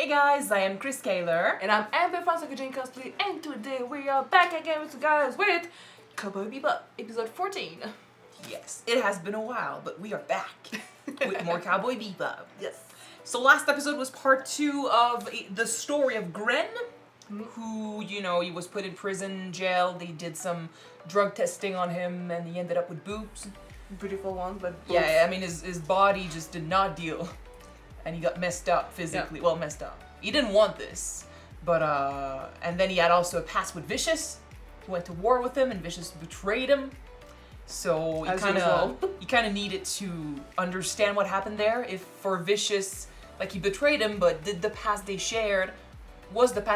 Hey guys, I am Chris Kaler. And I'm Amber from Kyuujin Cosplay, and today we are back again with you guys with Cowboy Bebop, episode 14. Yes, it has been a while, but we are back with more Cowboy Bebop. Yes. So last episode was part 2 of the story of Gren, who, you know, he was put in prison, jail, they did some drug testing on him, and he ended up with boobs. Beautiful ones, but boobs. Yeah, I mean, his body just did not deal. And he got messed up physically. Yeah. Well, messed up. He didn't want this. But, and then he had also a past with Vicious. He went to war with him, and Vicious betrayed him. So he kind of needed to understand what happened there. If for Vicious, like, he betrayed him, but was the past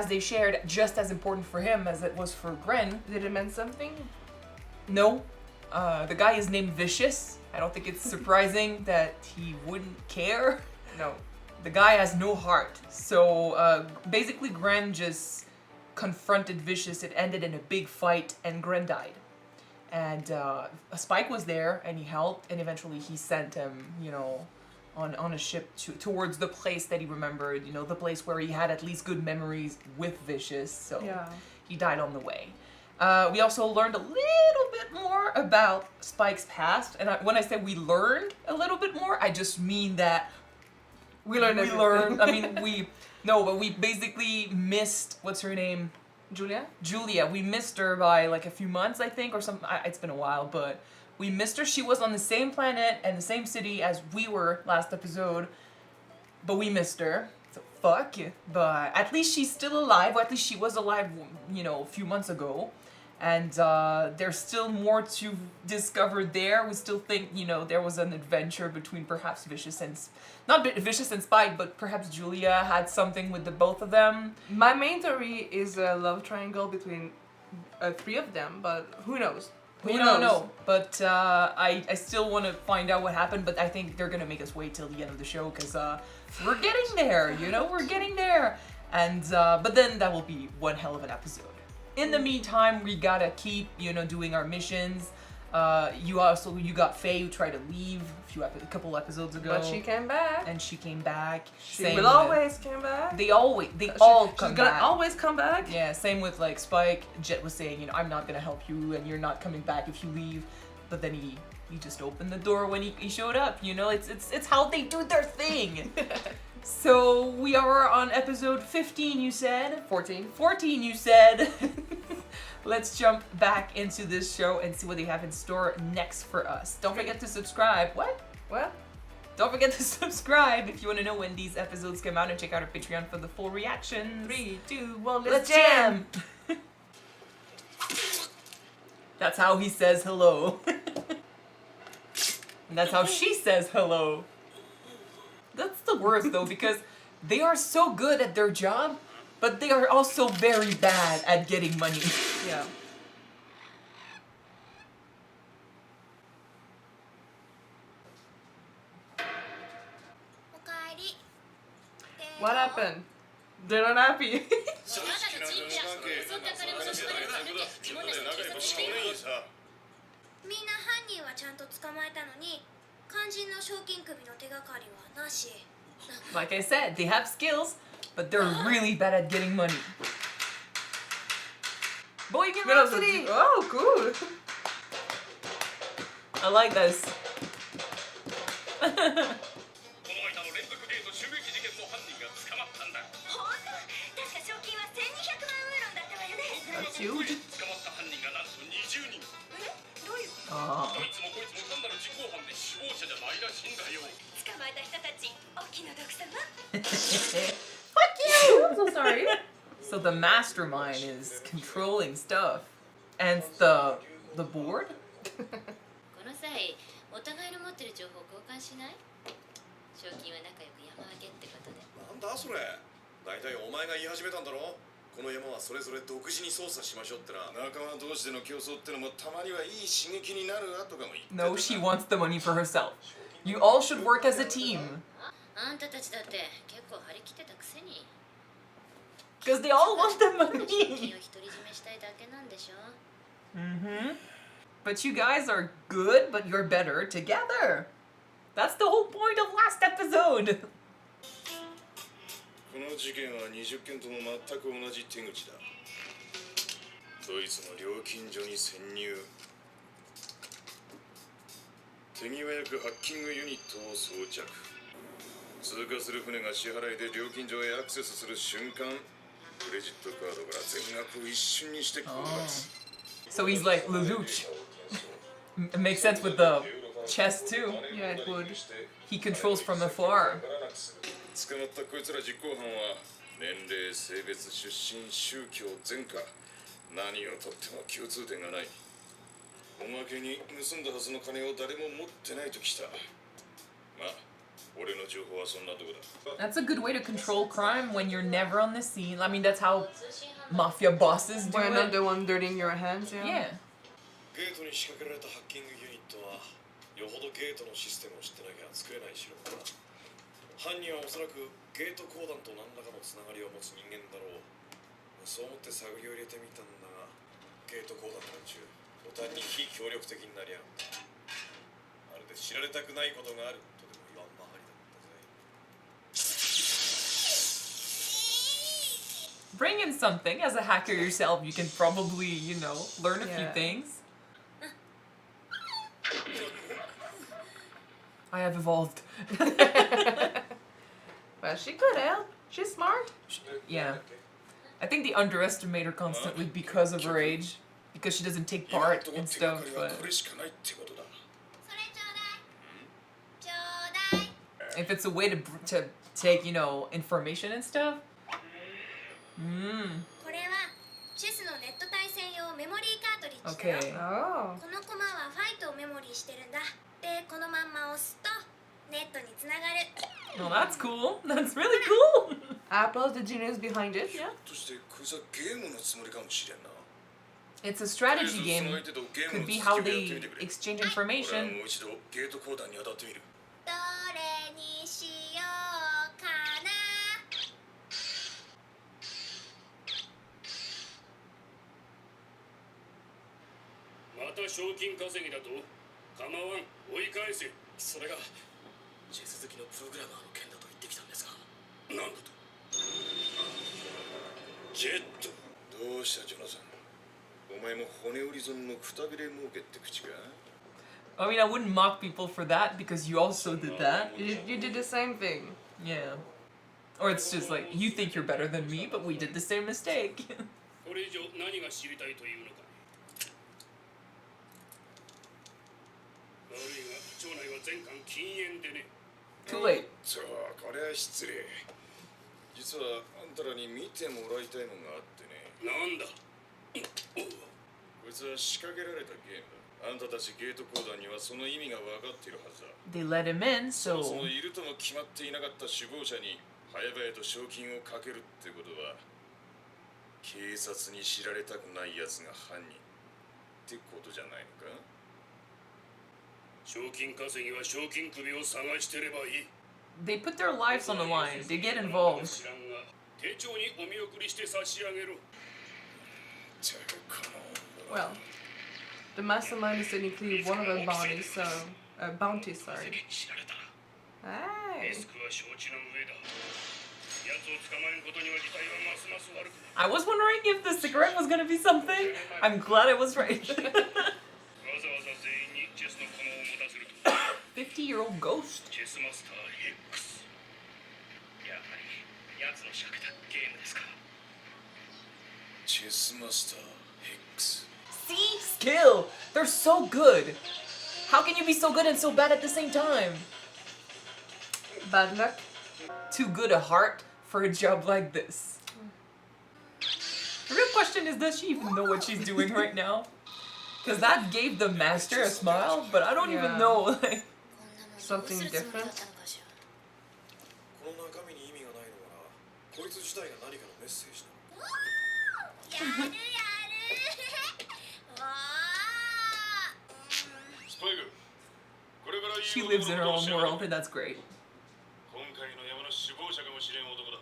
they shared just as important for him as it was for Gren? Did it mean something? No. The guy is named Vicious. I don't think it's surprising that he wouldn't care. No. The guy has no heart. So basically Gren just confronted Vicious. It ended in a big fight and Gren died. And Spike was there and he helped, and eventually he sent him, you know, on a ship towards the place that he remembered, you know, the place where he had at least good memories with Vicious. So yeah. He died on the way. We also learned a little bit more about Spike's past. And when I say we learned a little bit more, I just mean that we learned, I mean, but we basically missed, what's her name? Julia? Julia. We missed her by like a few months, I think, or something. It's been a while, but we missed her. She was on the same planet and the same city as we were last episode, but we missed her. So fuck. But at least she's still alive, or at least she was alive, you know, a few months ago. And there's still more to discover there. We still think, you know, there was an adventure between perhaps Vicious and... Not Vicious and Spike, but perhaps Julia had something with the both of them. My main theory is a love triangle between 3 of them, but who knows? We don't know. But I still want to find out what happened, but I think they're going to make us wait till the end of the show, because we're getting there, you know? We're getting there. And but then that will be one hell of an episode. In the meantime, we gotta keep, you know, doing our missions. You got Faye, who tried to leave a couple episodes ago. But she came back. And she came back. She will always come back. They all come back. She's gonna always come back. Yeah, same with like Spike. Jet was saying, you know, I'm not gonna help you and you're not coming back if you leave. But then he just opened the door when he showed up, you know? It's how they do their thing. So we are on episode 15, you said? 14. 14, you said. Let's jump back into this show and see what they have in store next for us. Don't forget to subscribe. What? Don't forget to subscribe if you want to know when these episodes come out, and check out our Patreon for the full reactions. 3, 2, 1, let's jam! That's how he says hello. And that's how she says hello. That's the worst though, because they are so good at their job, but they are also very bad at getting money. Yeah. What happened? They're not happy. Like I said, they have skills, but they're really bad at getting money. BOHEMIAN RHAPSODY! Oh, cool! I like this. That's huge. Oh. Fuck you! I'm so sorry. So the mastermind is controlling stuff. And the board? No, she wants the money for herself. You all should work as a team. Because they all want the money. But you guys are good, but you're better together. That's the whole point of last episode. この事件は20件とも全く同じ手口だ。ドイツの料金所に潜入。手際よくハッキングユニットを装着。通過する船が支払いで料金所へアクセスする瞬間、クレジットカードから全額を一瞬にして攻撃。So he's like Lelouch. It makes sense with the chess too. Yeah, it would. He controls from afar. 捕まったこいつら実行犯は年齢、性別、出身、宗教、前科、何をとっても共通点がない。おまけに盗んだはずの金を誰も持ってないときた。まあ、俺の情報はそんなとこだ。 That's a good way to control crime when you're never on the scene. I mean, that's how mafia bosses do We're not it. the one dirtying your hands, yeah? Yeah. ゲートに仕掛けられたハッキングユニットはよほどゲートのシステムを知ってなきゃ作れない代物だ。犯人はおそらくゲート公団と何らかのつながりを持つ人間だろう。そう思って探りを入れてみたんだが、ゲート公団の連中途端に非協力的になりやがった。まるで知られたくないことがあるとでも言わんばかりだったぜ。 Bring in something. As a hacker yourself, you can probably, learn a few Yeah. things. I have evolved. Well, she could help. She's smart. Yeah. I think they underestimate her constantly because of her age. Because she doesn't take part in stuff, 今のところ手がかりは but これしかないってことだ。 if it's a way to take, information and stuff. これはチェスのネット対戦用メモリーカートリッジだ Okay. よ。 Oh. このコマはファイトをメモリーしてるんだ。で、このまんま押すとネットにつながる。 Well, that's cool. That's really cool. Apple's the genius behind it, yeah? としてこいつはゲームのつもりかもしれんな。 It's a strategy game. Could be how they exchange 俺は information. もう一度ゲート公団に当たってみる。どれにしようかな。また賞金稼ぎだと構わん、追い返せ。それがチェス好きのプログラマーの件だと言ってきたんですが。なんだと。ジェット。どうしたジョナサン。お前も骨折り損のくたびれ儲けって口か。 I mean, I wouldn't mock people for that because you also did that. You did the same thing. Yeah. Or it's just like, you think you're better than me, but we did the same mistake. これ以上何が知りたいというのか。悪いが町内は全館禁煙でね。 Too late. そう、これは失礼。実はあんたらに見てもらいたいものがあってね。なんだ。こいつは仕掛けられたゲームだ。あんたたちゲート公団にはその意味が分かっているはずだ。 They let him in, そ so のいるとも決まっていなかった首謀者に早々と賞金をかけるってことは、警察に知られたくない奴が犯人ってことじゃないのか。賞金稼ぎは賞金首を探してればいい。 they put their lives on the line. They get involved. 知らんが丁重にお見送りして差し上げろ。 じゃあこの Well, the mastermind is technically one of the bounties, so... bounties, 世間 sorry. に知られたら Hey. リスクは承知の上だ。奴を捕まえんことには事態はますます悪くなる。 I was wondering if the cigarette was gonna be something. I'm glad I was right. わざわざ全員にチェスの駒を持たせると 50-year-old ghost. チェスマスター X。やはり奴の仕掛けたゲームですか。チェスマスター X。 See? Skill! They're so good. How can you be so good and so bad at the same time? Bad luck. Too good a heart for a job like this. The real question is, does she even know what she's doing right now? Because that gave the master a smile, but I don't even Yeah. know. Like,ど Something うするつもりだ different? ったのかしら。この中身に意味がないのかな。こいつ自体が何かのメッセージなのか。やるやる。わあ。スパイク。これから言う she こと lives in her を own 教えろ。 world, and that's great. 今回の山の首謀者かもしれん男だ。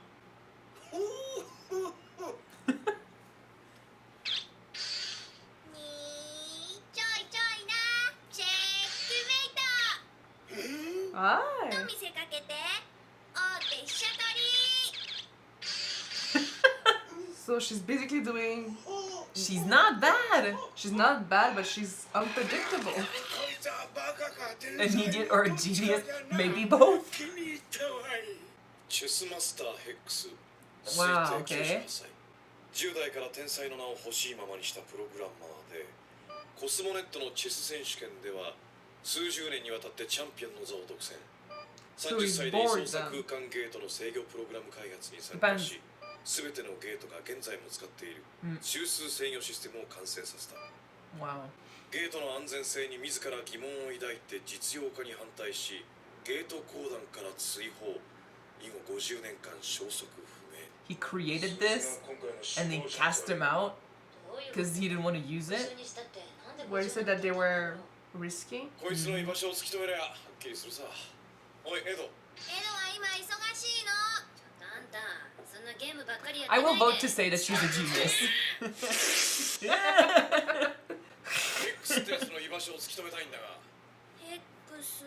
にちょいちょいな。チェックメイト。 Aye. と見せかけて大手飛車取り。So she's basically doing. She's not bad. She's not bad, but she's unpredictable. An idiot or a genius, maybe both. チェスマスターヘックス Wow, 推定 okay. 98歳10代から天才の名を欲しいままにしたプログラマーでコスモネットのチェス選手権では数十年にわたってチャンピオンの座を独占30 he's 歳で bored 操作 then. 空間ゲートの制御プログラム開発に参加し全てのゲートが現在も使っている中枢制御システムを完成させた Wow. ゲートの安全性に自ら疑問を抱いて実用化に反対しゲート公団から追放以後50年間消息不明 He created this and they cast him out because he didn't want to use it. Where you said that they were risky. こいつの居場所を突き止めりゃはっきりするさおいエドエドは今忙しいのあんたそんなゲームばっかりやって I ない will で vote to say that she's a genius. ヘックスってやつの居場所を突き止めたいんだがヘックス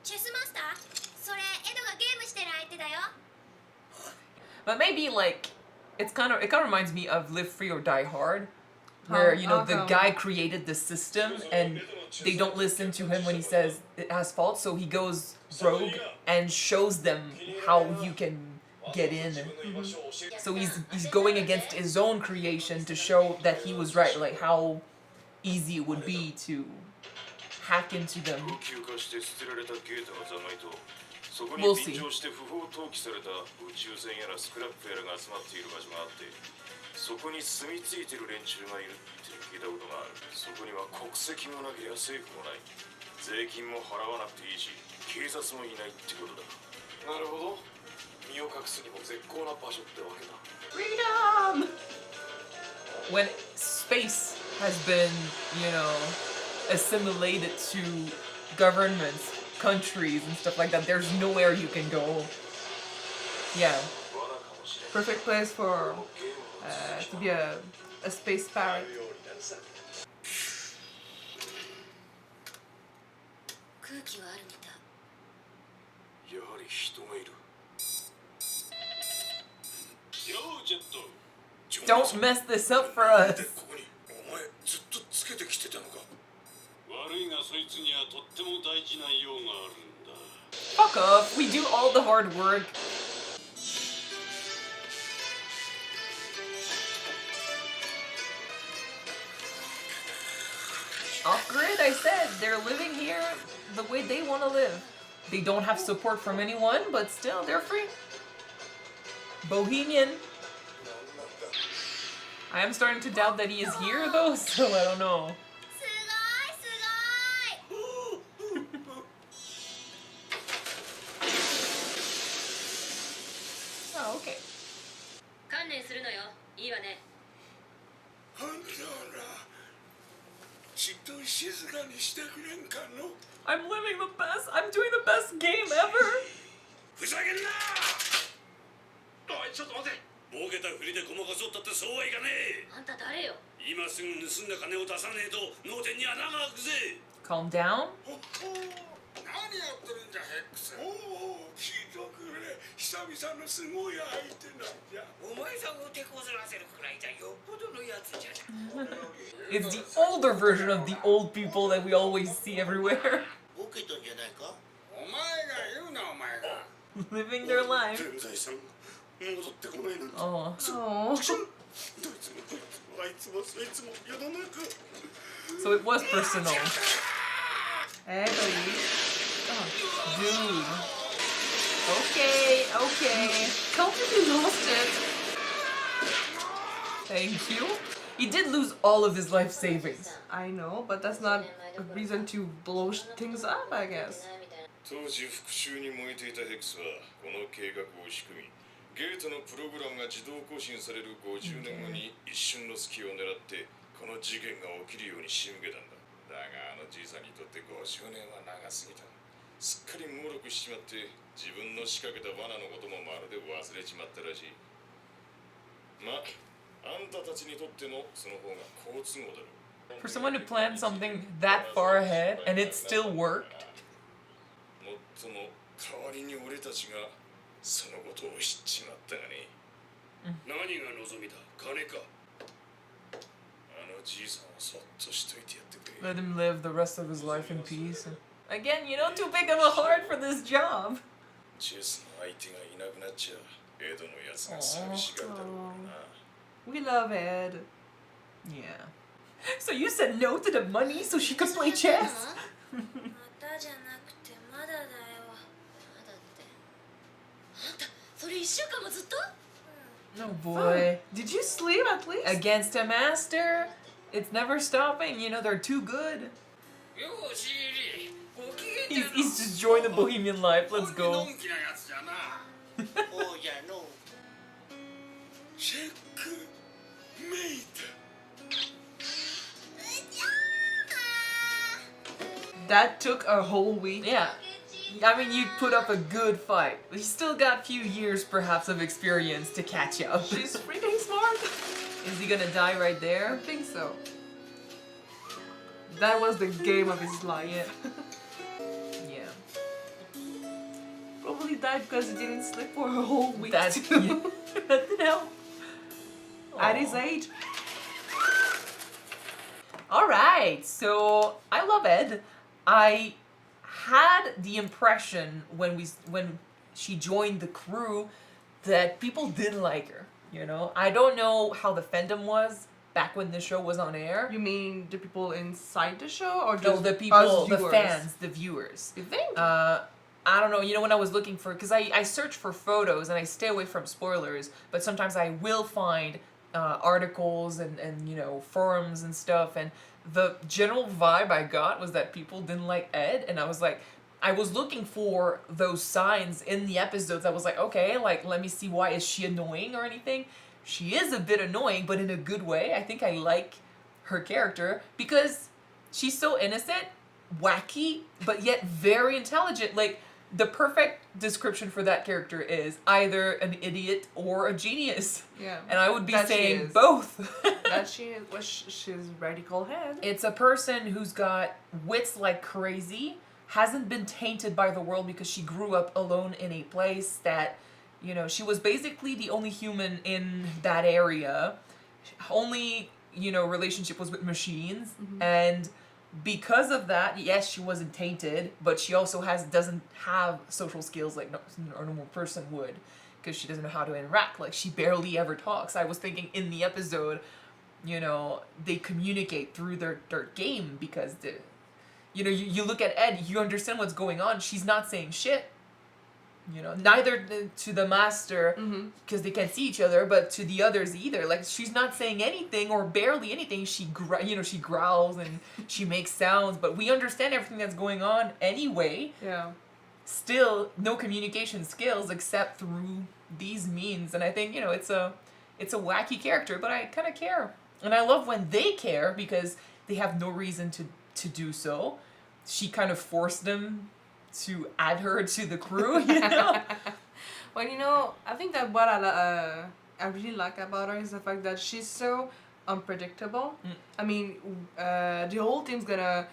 チェスマスターそれエドがゲームしてる相手だよ But maybe like it kind of reminds me of Live Free or Die Hard, where you know the guy created the system and they don't listen to him when he says it has faults, so he goes rogue and shows them how you can get in. So he's going against his own creation to show that he was right, like how easy it would be to hack into them. 老朽化して捨てられたゲートの残骸とそこに We'll 便 see. 乗して不法投棄された宇宙船やらスクラップやらが集まっている場所があってそこに住み着いてる連中がいるって聞いたことがあるそこには国籍もなければ政府もない税金も払わなくていいし警察もいないってことだなるほど身を隠すにも絶好な場所ってわけだ Freedom! When space has been, you know, assimilated to governments, countries, and stuff like that, there's nowhere you can go. Yeah. Perfect place for to be a space pirate. 空気はあるみたいやはり人がいるようジェット Don't mess this up for us. ここにお前ずっとつけてきてたのか悪いがそいつにはとっても大事な用があるんだ Fuck off. We do all the hard work. Off grid, I said. They're living here the way they want to live. They don't have support from anyone, but still, they're free. Bohemian. I am starting to doubt that he is here, though, so I don't know. すごい Oh, okay. 観念するのよいいわねあんたらちっと静かにしてくれんかの I'm living the best. I'm doing the best game ever. ふざけんなおいちょっと待てボケたふりでごまかそうったってそうはいかねえあんた誰よ今すぐ盗んだ金を出さねえと脳天に穴が開くぜ Calm down. 何やってるんじゃヘックスおお聞いとくれ久々のすごい相手なんじゃお前さんを手こずらせるくらいじゃよっぽどのやつじゃな It's the older version of the old people that we always see everywhere. ボケたんじゃないかお前が言うなお前が Living their life. 天才さん戻ってこないなんて Oh. Oh. どいつもあいつもそいつも世の中 So it was personal. Hey, buddy. Dude. Okay, okay. Can't believe you lost it. Thank you. He did lose all of his life savings. I know, but that's not a reason to blow things up, I guess. 当時復讐に燃えていたヘックスはこの計画を仕組みゲートのプログラムが自動更新される50年後に一瞬の隙を狙ってこの事件が起きるように仕向けたんだだがあのじいさんにとって50年は長すぎたすっかり猛録しちまって自分の仕掛けた罠のこともまるで忘れちまったらしいまあんたたちにとってもその方が好都合だろう For someone to plan something that far ahead and it still worked. もっとも代わりに俺たちがそのことを知っちまったがね何が望みだ金かあのじいさんをそっとしといてやってくれ Let him live the rest of his life in peace. Again, you know, too big of a heart for this job. チェスの相手がいなくなっちゃエドのやつが寂しがるだろうな We love Ed. Yeah. So you said no to the money so she could play chess? またじゃなくてまだだよまだってあんたそれ1週間もずっと Oh boy. Did you sleep at least? Against a master? It's never stopping. You know, they're too good. ようシーリーご機嫌 He's just joined the bohemian life. Let's の go. んきなやつじゃなおうやのチェックメイト That took a whole week. Yeah. I mean, you put up a good fight. But you still got a few years, perhaps, of experience to catch up. She's freaking smart. Is he gonna die right I there? think so. That was the game of his life. Yeah. Probably died because he didn't sleep for a whole week. That's too. that didn't help. At his age. Alright, so I love Ed. I had the impression when she joined the crew that people didn't like her, you know? I don't know how the fandom was back when the show was on air. You mean the people inside the show or No, just the people, us the viewers? fans, the viewers. You think? I don't know, you know, when I was looking for, because I search for photos and I stay away from spoilers, but sometimes I will find articles and, you know, forums and stuff, and the general vibe I got was that people didn't like Ed, and I was like, I was looking for those signs in the episodes. I was like, okay, like, let me see, why is she annoying or anything? She is a bit annoying, but in a good way. I think I like her character because she's so innocent, wacky, but yet very intelligent. Like, the perfect description for that character is either an idiot or a genius. Yeah. And I would be That she saying is. both. That she is. Well, she's radical head. It's a person who's got wits like crazy, hasn't been tainted by the world because she grew up alone in a place that, you know, she was basically the only human in that area. Only, you know, relationship was with machines. And because of that, yes, she wasn't tainted, but she also doesn't have social skills like a normal person would, because she doesn't know how to interact. Like, she barely ever talks. I was thinking in the episode, you know, they communicate through their game because you know, you look at Ed, you understand what's going on. She's not saying shit. You know, neither to the master, because they can't see each other, but to the others either. Like, she's not saying anything or barely anything. She growls and she makes sounds, but we understand everything that's going on anyway. Yeah. Still, no communication skills except through these means. And I think, you know, it's a wacky character, but I kind of care. And I love when they care because they have no reason to do so. She kind of forced them to add her to the crew, you know? Well, you know, I think that what I really like about her is the fact that she's so unpredictable. I mean, the whole team's gonna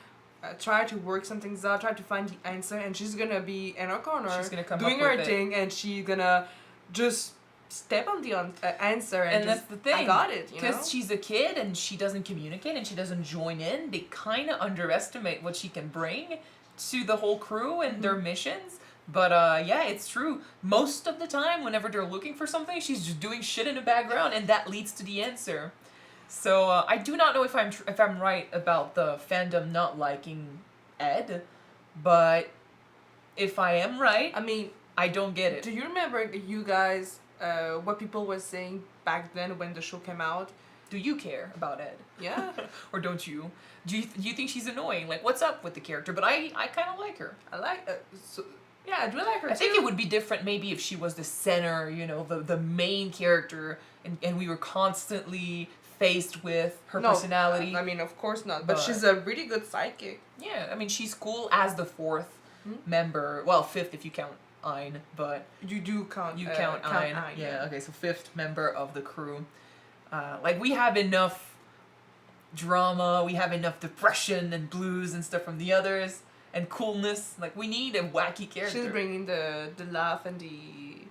try to work some things out, try to find the answer, and she's gonna be in her corner, She's gonna come doing up her with it. thing, and she's gonna just step on the answer and that's just, the thing. I got it, you know? Because she's a kid and she doesn't communicate and she doesn't join in. They kind of underestimate what she can bring to the whole crew and their missions. But yeah, it's true. Most of the time, whenever they're looking for something, she's just doing shit in the background, and that leads to the answer. So I do not know if I'm right about the fandom not liking Ed, but if I am right, I mean, I don't get it. do you remember, you guys, what people were saying back then when the show came out? Do you care about Ed? Yeah. Or don't you? Do you think she's annoying? Like, what's up with the character? But I kind of like her. I like yeah, I do like her I too. think it would be different maybe if she was the center, you know, the main character, and we were constantly faced with her personality. I mean, of course not. But But- she's a really good sidekick. Yeah, I mean, she's cool as the fourth member. Well, fifth if you count Ein, but You do count. you count Ein. Yeah, okay, so fifth member of the crew. Like, we have enough drama, we have enough depression and blues and stuff from the others, and coolness. Like, we need a wacky character. She's bringing the laugh and the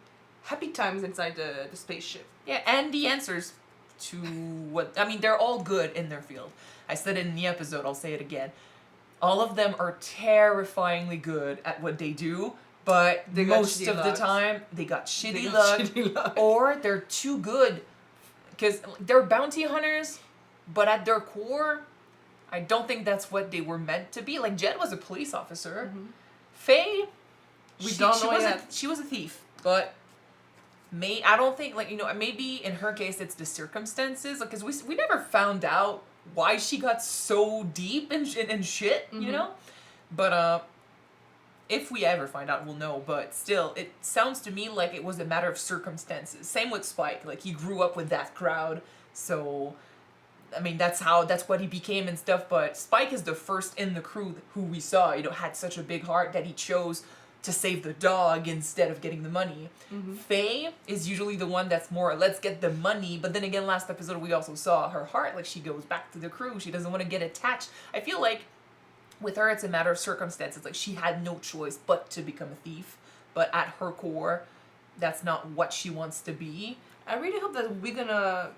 happy times inside the spaceship. Yeah, and the answers to what I mean, they're all good in their field. I said it in the episode, I'll say it again. All of them are terrifyingly good at what they do, but They got most shitty of the luck. time they got shitty They luck, got shitty luck. or they're too good because they're bounty hunters, but at their core, I don't think that's what they were meant to be. Like Jet was a police officer. Faye, We don't know was yet. she was a thief, but I don't think, like, you know, maybe in her case it's the circumstances, because we never found out why she got so deep in shit, you know? But if we ever find out, we'll know. But still, it sounds to me like it was a matter of circumstances. Same with Spike. Like, he grew up with that crowd, so I mean, that's what he became and stuff. But Spike is the first in the crew who we saw, you know, had such a big heart that he chose to save the dog instead of getting the money. Faye is usually the one that's more, let's get the money. But then again, last episode we also saw her heart. Like, she goes back to the crew. She doesn't want to get attached. I feel like with her, it's a matter of circumstances. Like, she had no choice but to become a thief. But at her core, that's not what she wants to be. I really hope that we're gonna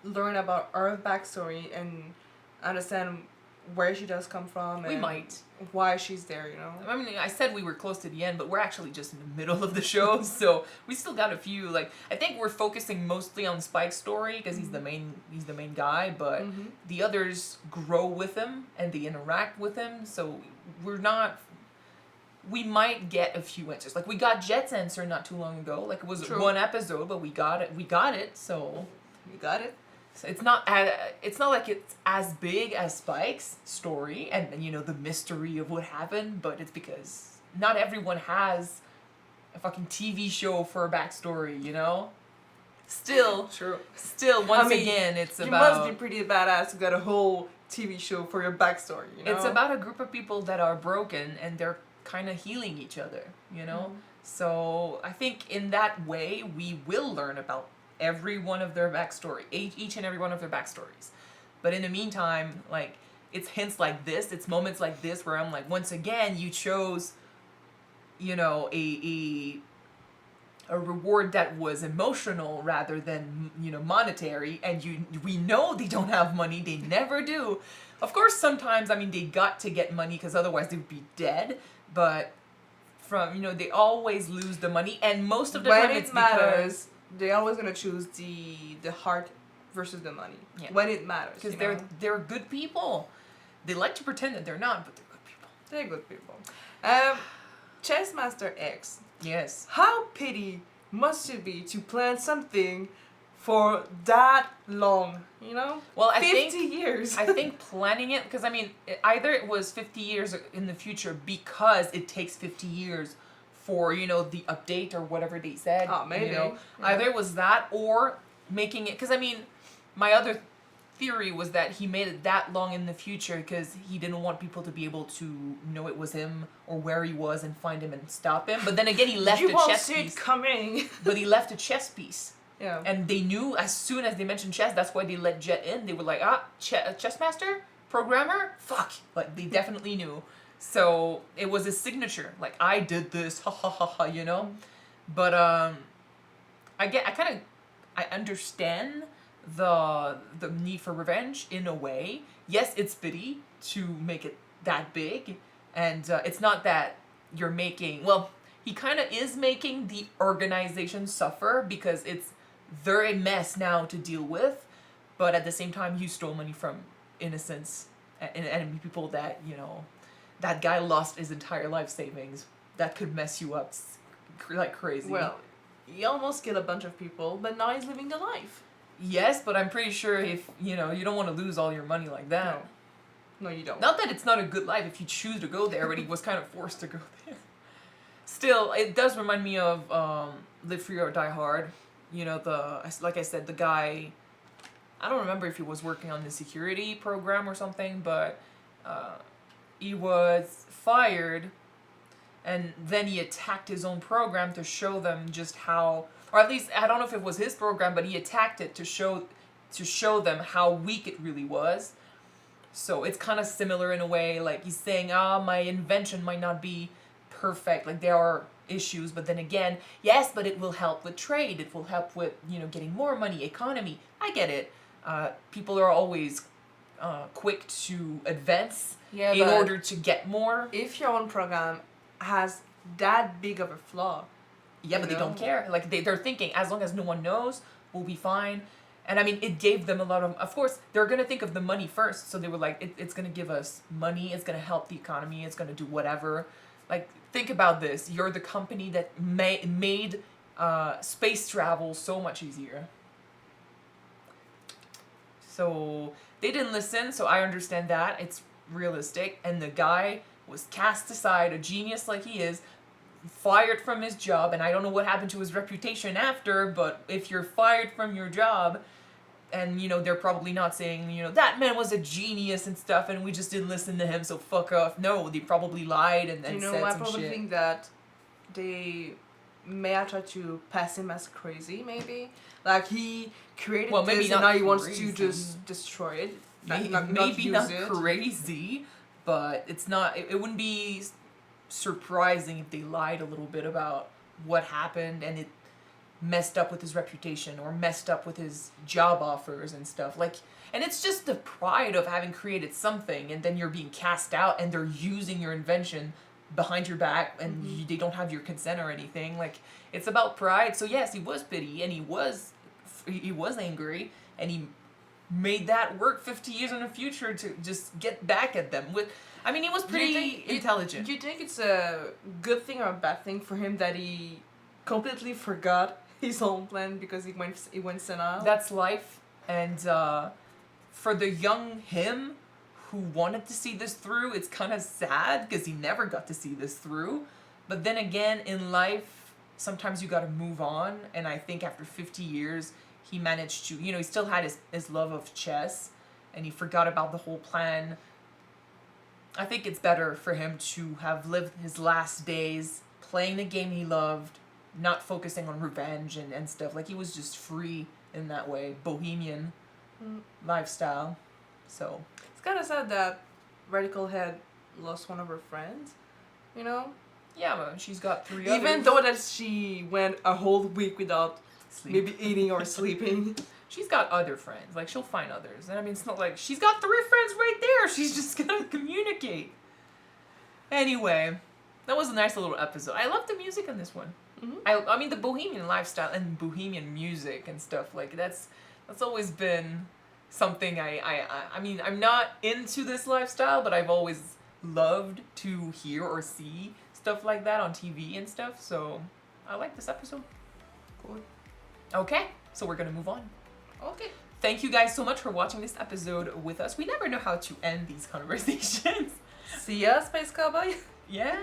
learn about her backstory and understand where she does come from. We and might. why she's there, you know. I mean, I said we were close to the end, but we're actually just in the middle of the show, so we still got a few. Like, I think we're focusing mostly on Spike's story because he's the main guy, but the others grow with him and they interact with him. So we might get a few answers. Like, we got Jet's answer not too long ago. Like, it was True. one episode, but we got it. So You got it. so it's not like it's as big as Spike's story and you know, the mystery of what happened, but it's because not everyone has a fucking TV show for a backstory, you know? Still, once again, it's you about... must be pretty badass to get a whole TV show for your backstory, you know? It's about a group of people that are broken and they're kind of healing each other, you know? So I think in that way, we will learn about every one of their backstory, each and every one of their backstories. But in the meantime, like, it's hints like this, it's moments like this where I'm like, once again, you chose, you know, a reward that was emotional rather than, you know, monetary, and we know they don't have money, they never do. Of course, sometimes, I mean, they got to get money because otherwise they would be dead, but you know, they always lose the money, and most of the when time it it's matters, they're always gonna choose the heart versus the money. Yeah. When it matters, because you know? they're good people. They like to pretend that they're not, but they're good people. They're good people. Chessmaster X. Yes. How pity must it be to plan something for that long? You know. Well, I 50 think years. I think planning it, because I mean, either it was 50 years in the future because it takes 50 years for, you know, the update or whatever they said. Oh, maybe. You know, Yeah. either it was that or making it, because I mean, my other theory was that he made it that long in the future because he didn't want people to be able to know it was him or where he was and find him and stop him. But then again, he left you a won't chess see piece. it coming. But he left a chess piece. Yeah. And they knew as soon as they mentioned chess, that's why they let Jet in. They were like, chess master? Programmer? Fuck. Like, they definitely knew. So, it was his signature. Like, I did this, ha ha ha ha, you know? But, I understand the need for revenge in a way. Yes, it's pity to make it that big. And it's not that you're making... Well, he kind of is making the organization suffer because they're a mess now to deal with, but at the same time, you stole money from innocents and enemy people that, you know, that guy lost his entire life savings. That could mess you up like crazy. Well, he almost killed a bunch of people, but now he's living the life. Yes, but I'm pretty sure if, you know, you don't want to lose all your money like that. No, you don't. Not that it's not a good life if you choose to go there, but he was kind of forced to go there. Still, it does remind me of Live Free or Die Hard. You know, like I said, the guy, I don't remember if he was working on the security program or something, but he was fired, and then he attacked his own program to show them just how, or at least, I don't know if it was his program, but he attacked it to show them how weak it really was. So it's kind of similar in a way, like he's saying, my invention might not be perfect, like there are issues, but then again, yes, but it will help with trade. It will help with, getting more money, economy. I get it. People are always quick to advance Yeah, in but order to get more. if your own program has that big of a flaw, Yeah, but they don't care. Like, they're thinking, as long as no one knows, we'll be fine. And I mean, it gave them a lot of course, they're going to think of the money first. So they were like, it's going to give us money. It's going to help the economy. It's going to do whatever. Like, think about this. You're the company that made space travel so much easier. So they didn't listen. So I understand that. It's realistic. And the guy was cast aside, a genius like he is, fired from his job, and I don't know what happened to his reputation after, but if you're fired from your job, and they're probably not saying, that man was a genius and stuff, and we just didn't listen to him, so fuck off. No, they probably lied and said some shit. I probably think that they may have tried to pass him as crazy, maybe. Like, he created maybe this, not and now he wants crazy. to just destroy it. Maybe not not use it. crazy, but it's not. It wouldn't be surprising if they lied a little bit about what happened and it messed up with his reputation or messed up with his job offers and stuff. Like, and it's just the pride of having created something and then you're being cast out and they're using your invention behind your back and they don't have your consent or anything. Like, it's about pride. So yes, he was pity and he was angry and he made that work 50 years in the future to just get back at them. He was pretty intelligent. Do you think it's a good thing or a bad thing for him that he completely forgot his own plan because he went senile? That's life. And for the young him who wanted to see this through, it's kind of sad because he never got to see this through. But then again, in life, sometimes you got to move on. And I think after 50 years, he managed to, he still had his love of chess and he forgot about the whole plan. I think it's better for him to have lived his last days playing the game he loved, not focusing on revenge and stuff. Like, he was just free in that way, bohemian lifestyle. So it's kind of sad that Radical Head lost one of her friends, yeah, but she's got 3 Even others. though that she went a whole week without maybe eating or sleeping. She's got other friends. Like, she'll find others. And I mean, it's not like she's got 3 friends right there. She's just gonna communicate. Anyway, that was a nice little episode. I love the music in this one. I mean, the bohemian lifestyle and bohemian music and stuff, like, that's always been something I mean, I'm not into this lifestyle, but I've always loved to hear or see stuff like that on TV and stuff. So I like this episode. Cool. Okay, so we're gonna move on. Okay. Thank you guys so much for watching this episode with us. We never know how to end these conversations. See ya, Space Cowboy. Yeah?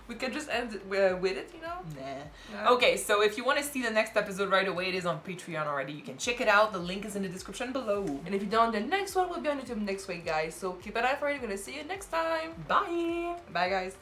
We can just end it with it, Nah. Okay, so if you want to see the next episode right away, it is on Patreon already. You can check it out. The link is in the description below. And if you don't, the next one will be on YouTube next week, guys. So keep an eye for it. We're gonna see you next time. Bye! Bye, guys.